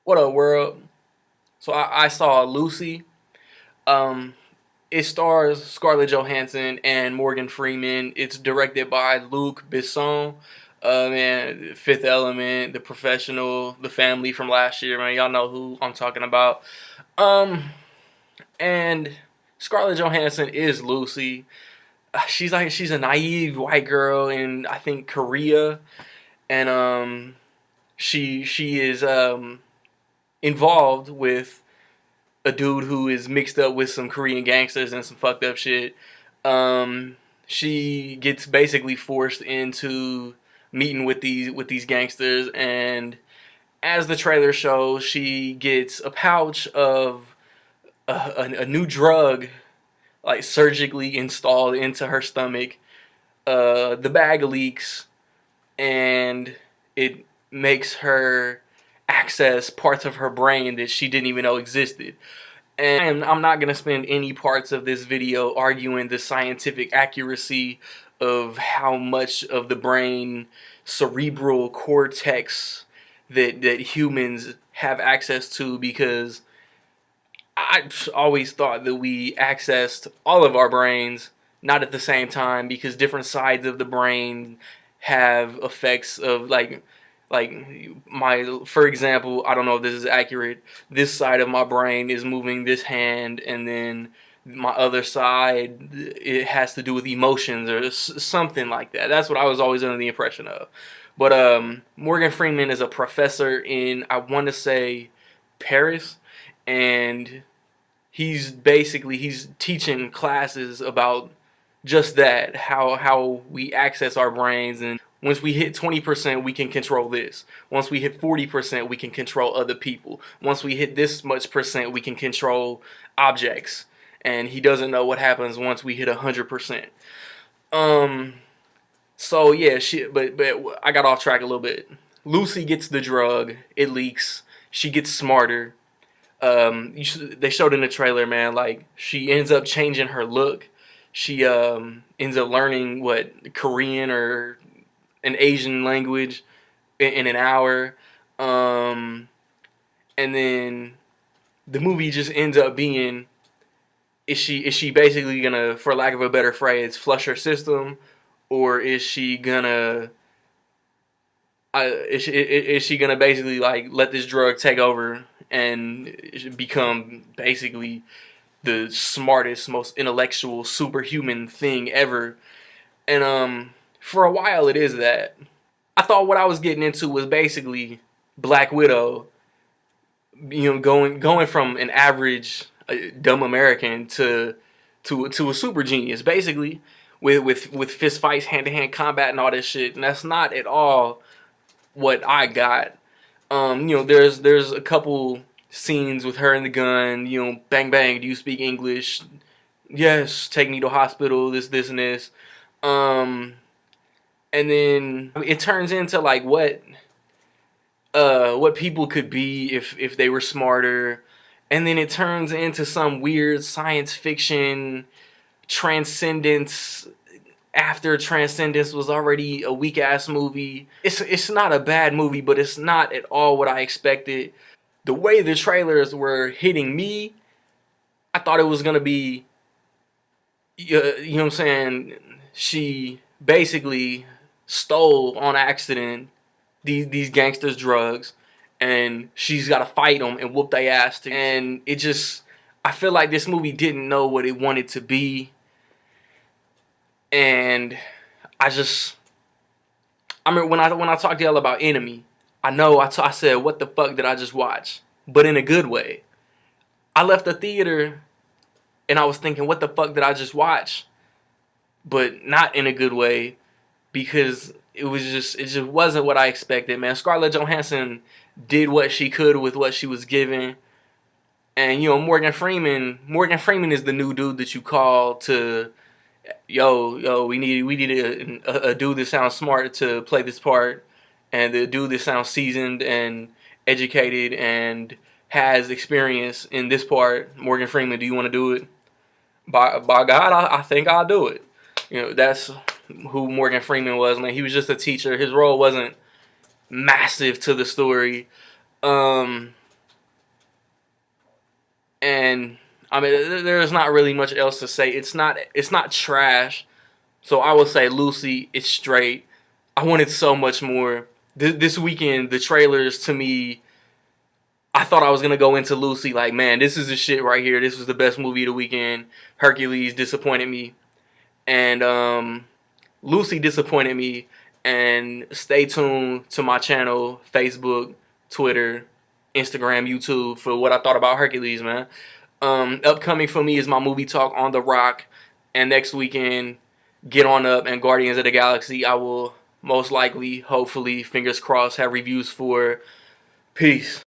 What up, world? So I saw Lucy. Um, it stars Scarlett Johansson and Morgan Freeman. It's directed by Luc Besson. Man, Fifth Element, The Professional, The Family from last year. Man, y'all know who I'm talking about. Um, and Scarlett Johansson is Lucy. She's a naive white girl in I think Korea, and she is involved with a dude who is mixed up with some Korean gangsters and some fucked up shit. She gets basically forced into meeting with these gangsters, and as the trailer shows, she gets a pouch of a new drug like surgically installed into her stomach. The bag leaks, and it makes her access parts of her brain that she didn't even know existed. And I'm not going to spend any parts of this video arguing the scientific accuracy of how much of the brain cerebral cortex that humans have access to, because I always thought that we accessed all of our brains, not at the same time, because different sides of the brain have effects of like my, for example, I don't know if this is accurate, this side of my brain is moving this hand, and then my other side, it has to do with emotions or something like that. That's what I was always under the impression of. But Morgan Freeman is a professor in, I want to say, Paris, and he's teaching classes about just that, how we access our brains. And once we hit 20%, we can control this. Once we hit 40%, we can control other people. Once we hit this much percent, we can control objects. And he doesn't know what happens once we hit 100%. So yeah, but I got off track a little bit. Lucy gets the drug. It leaks. She gets smarter. They showed in the trailer, man, like she ends up changing her look. She ends up learning what Korean or an Asian language in an hour. And then the movie just ends up being, is she basically gonna, for lack of a better phrase, flush her system, or is she gonna is she gonna basically like let this drug take over and become basically the smartest, most intellectual, superhuman thing ever? And for a while it is that. I thought what I was getting into was basically Black Widow, going from an average dumb American to a super genius, basically, with fist fights, hand to hand combat, and all this shit. And that's not at all what I got. There's a couple scenes with her and the gun. Bang bang. Do you speak English? Yes. Take me to hospital. This, and this. And then it turns into like what people could be if they were smarter, and then it turns into some weird science fiction transcendence after Transcendence was already a weak ass movie. It's not a bad movie, but it's not at all what I expected. The way the trailers were hitting me, I thought it was gonna be, you know what I'm saying? She basically stole on accident these gangsters' drugs, and she's got to fight them and whoop their ass. And it just, I feel like this movie didn't know what it wanted to be, and I just, I mean, when I talked to y'all about Enemy, I know I said, what the fuck did I just watch? But in a good way. I left the theater and I was thinking, what the fuck did I just watch? But not in a good way, because it just wasn't what I expected, man. Scarlett Johansson did what she could with what she was given. And Morgan Freeman is the new dude that you call to, yo, we need a dude that sounds smart to play this part, and the dude that sounds seasoned and educated and has experience in this part. Morgan Freeman, do you want to do it? By God, I think I'll do it. That's who Morgan Freeman was, man. He was just a teacher. His role wasn't massive to the story. And I mean, there's not really much else to say. It's not trash. So I would say Lucy is straight. I wanted so much more. This weekend, the trailers to me, I thought I was gonna go into Lucy like, man, this is the shit right here. This was the best movie of the weekend. Hercules disappointed me, and Lucy disappointed me. And stay tuned to my channel, Facebook, Twitter, Instagram, YouTube for what I thought about Hercules, man. Upcoming for me is my movie talk on The Rock, and next weekend, Get On Up and Guardians of the Galaxy. I will most likely, hopefully, fingers crossed, have reviews for. Peace.